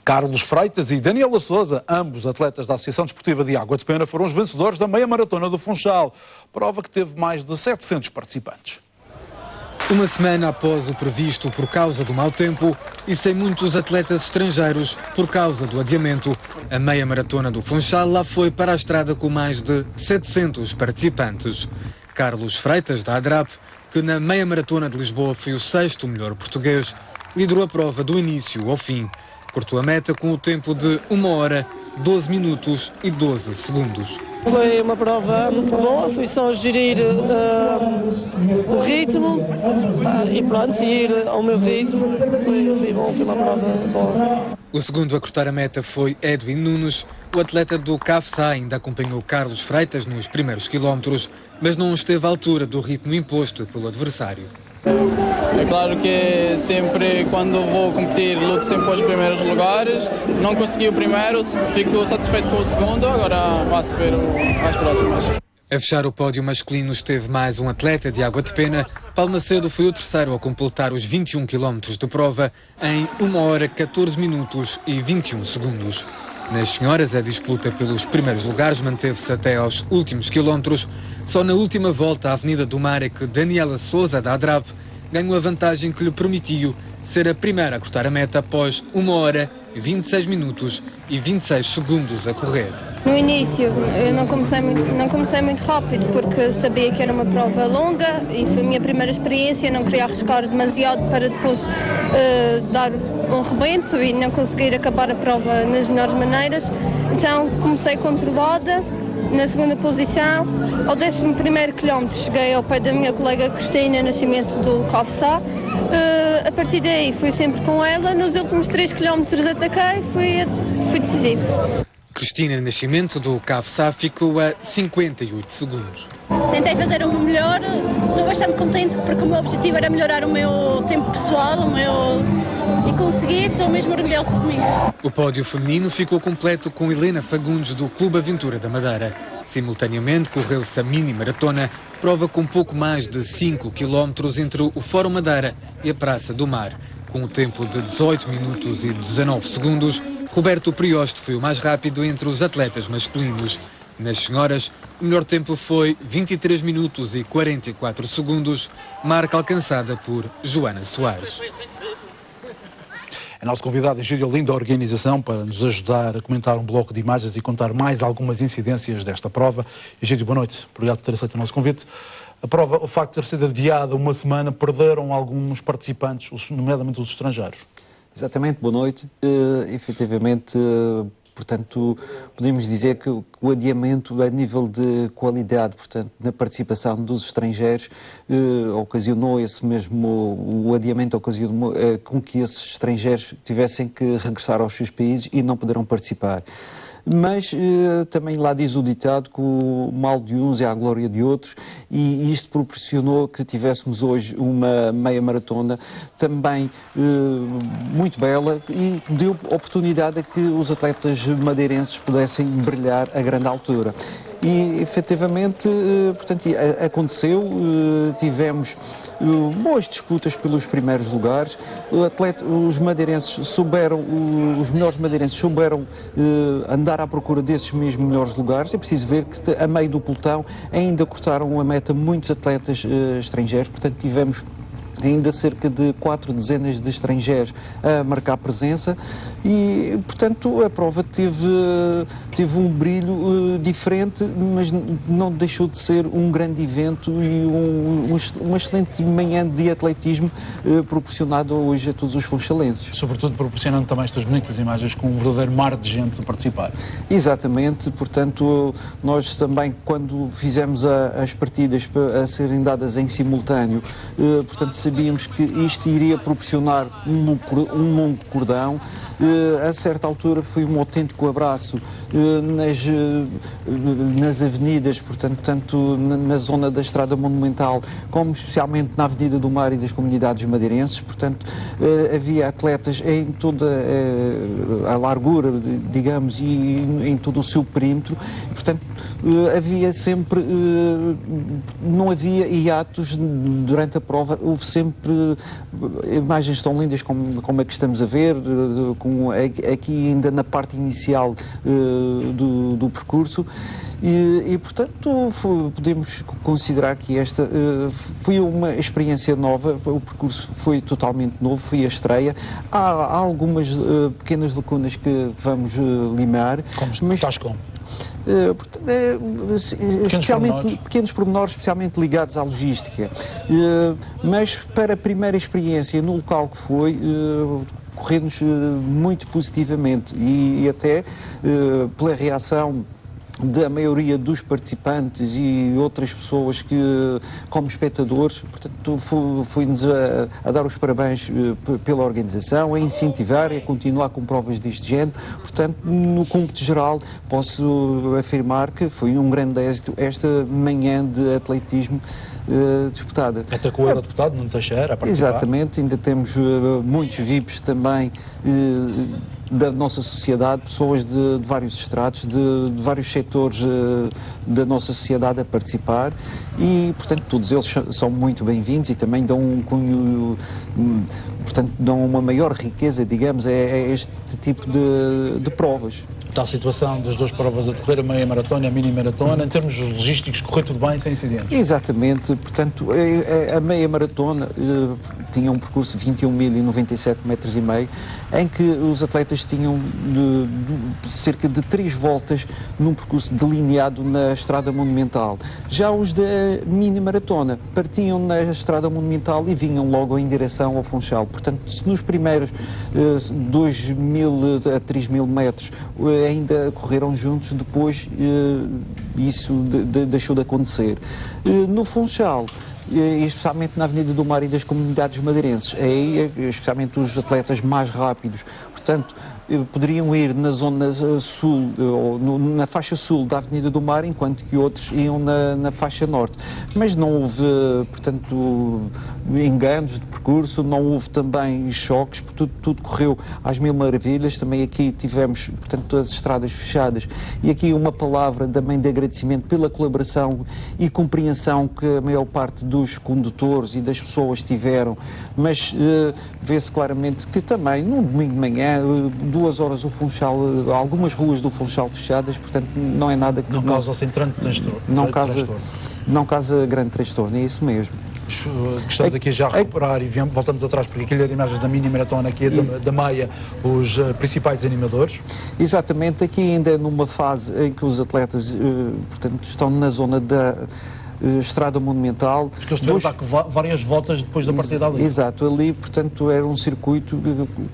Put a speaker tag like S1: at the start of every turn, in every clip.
S1: Carlos Freitas e Daniela Sousa, ambos atletas da Associação Desportiva de Água de Pena, foram os vencedores da meia maratona do Funchal, prova que teve mais de 700 participantes.
S2: Uma semana após o previsto por causa do mau tempo e sem muitos atletas estrangeiros por causa do adiamento, a meia maratona do Funchal lá foi para a estrada com mais de 700 participantes. Carlos Freitas, da ADRAP, que na meia maratona de Lisboa foi o sexto melhor português, liderou a prova do início ao fim. Cortou a meta com o tempo de 1 hora, 12 minutos e 12 segundos.
S3: Foi uma prova muito boa, fui só gerir o ritmo e pronto, ir ao meu ritmo. Foi bom, foi uma prova boa.
S2: O segundo a cortar a meta foi Edwin Nunes. O atleta do CAFSA ainda acompanhou Carlos Freitas nos primeiros quilómetros, mas não esteve à altura do ritmo imposto pelo adversário.
S4: É claro que sempre, quando vou competir, luto sempre para os primeiros lugares. Não consegui o primeiro, fico satisfeito com o segundo, agora vai-se ver as próximas.
S2: A fechar o pódio masculino esteve mais um atleta de Água de Pena. Paulo Macedo foi o terceiro a completar os 21 km de prova em 1 hora, 14 minutos e 21 segundos. Nas senhoras, a disputa pelos primeiros lugares manteve-se até aos últimos quilómetros. Só na última volta à Avenida do Mar é que Daniela Sousa, da ADRAP, ganhou a vantagem que lhe permitiu ser a primeira a cortar a meta após 1 hora, 26 minutos e 26 segundos a correr.
S5: No início eu não comecei muito rápido porque sabia que era uma prova longa e foi a minha primeira experiência, não queria arriscar demasiado para depois dar um rebento e não conseguir acabar a prova nas melhores maneiras. Então comecei controlada, na segunda posição. Ao 11º quilómetro cheguei ao pé da minha colega Cristina Nascimento do CAFSA. A partir daí fui sempre com ela, nos últimos 3 quilómetros ataquei, fui decisivo.
S2: Cristina Nascimento do CAFSA ficou a 58 segundos.
S6: Tentei fazer o melhor, estou bastante contente porque o meu objetivo era melhorar o meu tempo pessoal, e consegui, estou mesmo orgulhosa de mim.
S2: O pódio feminino ficou completo com Helena Fagundes do Clube Aventura da Madeira. Simultaneamente correu-se a mini maratona, prova com pouco mais de 5 km entre o Fórum Madeira e a Praça do Mar. Com o tempo de 18 minutos e 19 segundos, Roberto Prioste foi o mais rápido entre os atletas masculinos. Nas senhoras, o melhor tempo foi 23 minutos e 44 segundos, marca alcançada por Joana Soares.
S1: É nosso convidado Egídio Lindo da organização para nos ajudar a comentar um bloco de imagens e contar mais algumas incidências desta prova. Egídio, boa noite. Obrigado por ter aceito o nosso convite. A prova, o facto de ter sido adiada uma semana, perderam alguns participantes, nomeadamente os estrangeiros.
S7: Exatamente, boa noite. Efetivamente, portanto, podemos dizer que o adiamento a nível de qualidade, portanto, na participação dos estrangeiros, ocasionou esse mesmo, o adiamento ocasionou com que esses estrangeiros tivessem que regressar aos seus países e não poderão participar. Mas também lá diz o ditado que o mal de uns é a glória de outros, e isto proporcionou que tivéssemos hoje uma meia maratona também muito bela e deu oportunidade a que os atletas madeirenses pudessem brilhar a grande altura. E efetivamente, portanto, aconteceu, tivemos boas disputas pelos primeiros lugares, os madeirenses souberam, os melhores madeirenses souberam andar à procura desses mesmos melhores lugares. É preciso ver que a meio do pelotão ainda cortaram a meta muitos atletas estrangeiros, portanto tivemos ainda cerca de 4 dezenas de estrangeiros a marcar presença e, portanto, a prova teve um brilho diferente, mas não deixou de ser um grande evento e uma excelente manhã de atletismo proporcionado hoje a todos os funchalenses.
S1: Sobretudo proporcionando também estas bonitas imagens com um verdadeiro mar de gente a participar.
S7: Exatamente, portanto, nós também, quando fizemos as partidas a serem dadas em simultâneo, portanto, sabíamos que isto iria proporcionar um longo cordão. A certa altura foi um autêntico abraço nas avenidas, portanto, tanto na zona da Estrada Monumental, como especialmente na Avenida do Mar e das comunidades madeirenses. Portanto, havia atletas em toda a largura, digamos, e em todo o seu perímetro. Portanto, havia sempre, não havia hiatos durante a prova, houve sempre sempre imagens tão lindas como a que estamos a ver, aqui ainda na parte inicial do percurso. E portanto, podemos considerar que esta foi uma experiência nova, o percurso foi totalmente novo, foi a estreia. Há algumas pequenas lacunas que vamos limar.
S1: Estás como?
S7: Pequenos pormenores, especialmente ligados à logística. Mas para a primeira experiência no local que foi, correu-nos muito positivamente e até pela reação da maioria dos participantes e outras pessoas que, como espectadores, portanto, foi-nos a dar os parabéns pela organização, a incentivar e a continuar com provas deste género. Portanto, no cômputo geral, posso afirmar que foi um grande êxito esta manhã de atletismo disputada.
S1: Até com o eurodeputado Nuno Teixeira a participar.
S7: Exatamente, ainda temos muitos VIPs também da nossa sociedade, pessoas de vários estratos, de vários setores da nossa sociedade a participar e, portanto, todos eles são muito bem-vindos e também dão um cunho, portanto, dão uma maior riqueza, digamos, a este tipo de provas.
S1: Está a situação das duas provas a decorrer, a meia maratona e a mini maratona, em termos logísticos, correu tudo bem, sem incidentes?
S7: Exatamente, portanto, a meia maratona tinha um percurso de 21.097 metros e meio, em que os atletas tinham cerca de 3 voltas num percurso delineado na Estrada Monumental. Já os da mini maratona partiam na Estrada Monumental e vinham logo em direção ao Funchal. Portanto, se nos primeiros 2.000 a 3.000 metros ainda correram juntos, depois isso deixou de acontecer. No Funchal, especialmente na Avenida do Mar e das Comunidades Madeirenses, aí especialmente os atletas mais rápidos, portanto, poderiam ir na zona sul, ou na faixa sul da Avenida do Mar, enquanto que outros iam na faixa norte. Mas não houve, portanto, enganos de percurso, não houve também choques, tudo correu às mil maravilhas. Também aqui tivemos, portanto, as estradas fechadas. E aqui uma palavra também de agradecimento pela colaboração e compreensão que a maior parte dos condutores e das pessoas tiveram. Mas vê-se claramente que também, no domingo de manhã, 2 horas o Funchal, algumas ruas do Funchal fechadas, portanto não é nada que...
S1: Não causa assim tanto transtorno.
S7: Não causa grande transtorno, é isso mesmo.
S1: Estamos aqui já a recuperar e voltamos atrás, porque aquilo era a imagem da mini maratona, aqui é da meia, os principais animadores.
S7: Exatamente, aqui ainda é numa fase em que os atletas, portanto, estão na zona da Estrada Monumental.
S1: Porque eles tiveram de dar várias voltas depois da partida ali.
S7: Exato, ali, portanto, era um circuito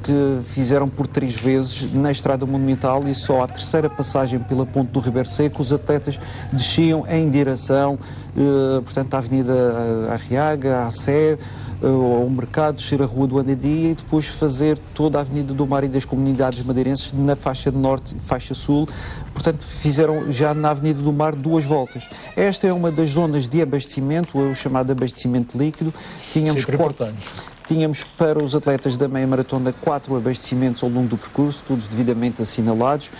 S7: que fizeram por 3 vezes na Estrada Monumental e só à terceira passagem pela Ponte do Ribeiro Seco os atletas desciam em direção, portanto, à Avenida Arriaga, à Sé, ao mercado, descer a Rua do Anadia e depois fazer toda a Avenida do Mar e das Comunidades Madeirenses na faixa de norte e faixa sul. Portanto, fizeram já na Avenida do Mar 2 voltas. Esta é uma das zonas de abastecimento, o chamado abastecimento líquido. Tínhamos para os atletas da meia maratona 4 abastecimentos ao longo do percurso, todos devidamente assinalados.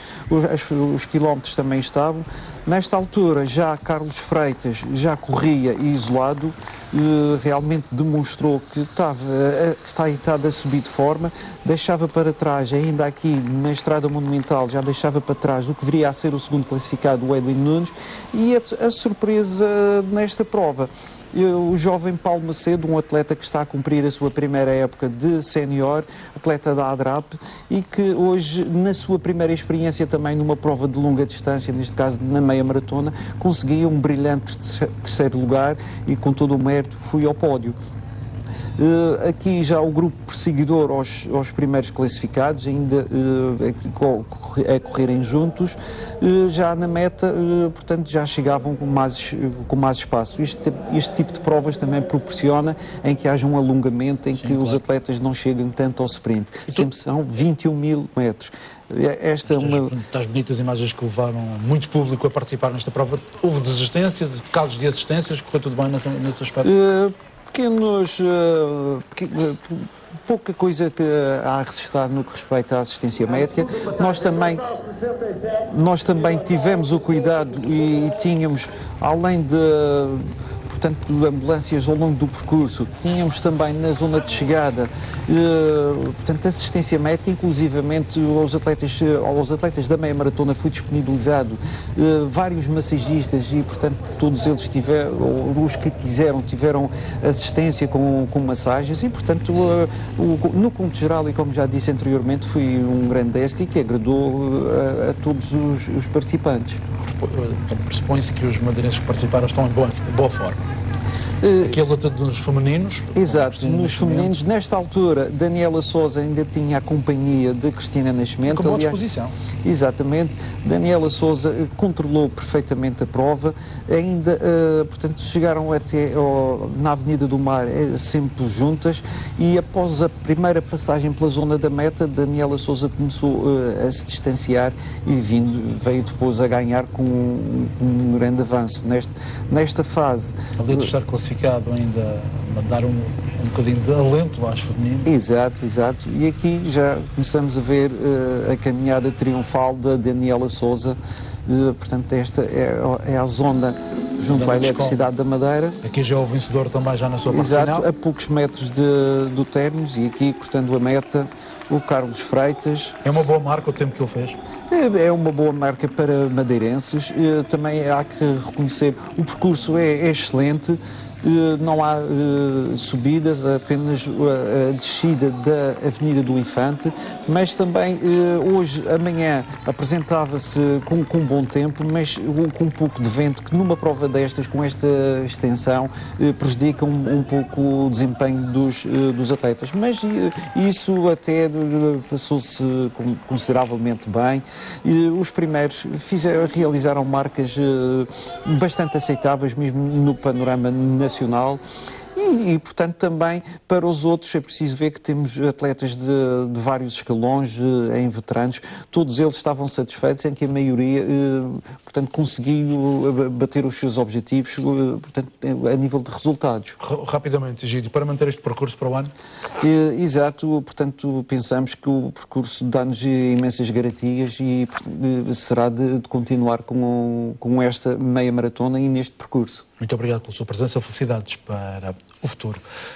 S7: Os quilómetros também estavam. Nesta altura, já Carlos Freitas já corria isolado, realmente demonstrou que estava a subir de forma, deixava para trás, ainda aqui na Estrada Monumental, já deixava para trás o que viria a ser o segundo classificado, o Edwin Nunes, e a surpresa nesta prova. O jovem Paulo Macedo, um atleta que está a cumprir a sua primeira época de sénior, atleta da ADRAP, e que hoje, na sua primeira experiência também numa prova de longa distância, neste caso na meia maratona, conseguia um brilhante terceiro lugar e com todo o mérito foi ao pódio. Aqui já o grupo perseguidor aos primeiros classificados, ainda aqui a correrem juntos, já na meta, portanto já chegavam com mais espaço. Este tipo de provas também proporciona em que haja um alongamento, em que os atletas não chegam tanto ao sprint. Sempre são 21.000 metros.
S1: Das bonitas imagens que levaram muito público a participar nesta prova, houve desistências, casos de assistências, correu tudo bem nesse aspecto?
S7: Pouca coisa há a ressaltar no que respeita à assistência médica. Nós também tivemos o cuidado e tínhamos, além portanto, ambulâncias ao longo do percurso. Tínhamos também na zona de chegada, portanto, assistência médica, inclusivamente aos atletas da meia maratona foi disponibilizado vários massagistas e, portanto, todos eles os que quiseram, tiveram assistência com massagens e, portanto, no conto geral, e como já disse anteriormente, foi um grande êxito que agradou a todos os participantes.
S1: Pressupõe-se que os madeirenses que participaram estão em boa forma. Aqui a luta dos femininos.
S7: Exato, nos femininos, nesta altura, Daniela Souza ainda tinha a companhia de Cristina Nascimento.
S1: Com boa disposição.
S7: Exatamente, Daniela Souza controlou perfeitamente a prova, ainda, portanto, chegaram até na Avenida do Mar sempre juntas e após a primeira passagem pela zona da meta, Daniela Souza começou a se distanciar e veio depois a ganhar com um grande avanço nesta fase.
S1: Ali de estar classificado ainda a dar um bocadinho de alento às femininas.
S7: Exato. E aqui já começamos a ver a caminhada triunfal da Daniela Souza. Portanto, esta é a zona junto à Eletricidade da Madeira.
S1: Aqui já é o vencedor também, já na sua parte final.
S7: Exato, a poucos metros do Termos e aqui, cortando a meta, o Carlos Freitas.
S1: É uma boa marca o tempo que ele fez?
S7: É uma boa marca para madeirenses. Também há que reconhecer, o percurso é excelente. Não há subidas, apenas a descida da Avenida do Infante, mas também amanhã apresentava-se com um bom tempo, mas com um pouco de vento, que numa prova destas, com esta extensão, prejudica um pouco o desempenho dos atletas. Mas isso até passou-se consideravelmente bem. Os primeiros realizaram marcas bastante aceitáveis, mesmo no panorama nacional. E, portanto, também para os outros é preciso ver que temos atletas de vários escalões em veteranos, todos eles estavam satisfeitos em que a maioria, portanto, conseguiu bater os seus objetivos, portanto, a nível de resultados.
S1: Rapidamente, Egídio, para manter este percurso para o ano?
S7: Exato, portanto, pensamos que o percurso dá-nos imensas garantias e será de continuar com esta meia maratona e neste percurso.
S1: Muito obrigado pela sua presença, felicidades para o futuro.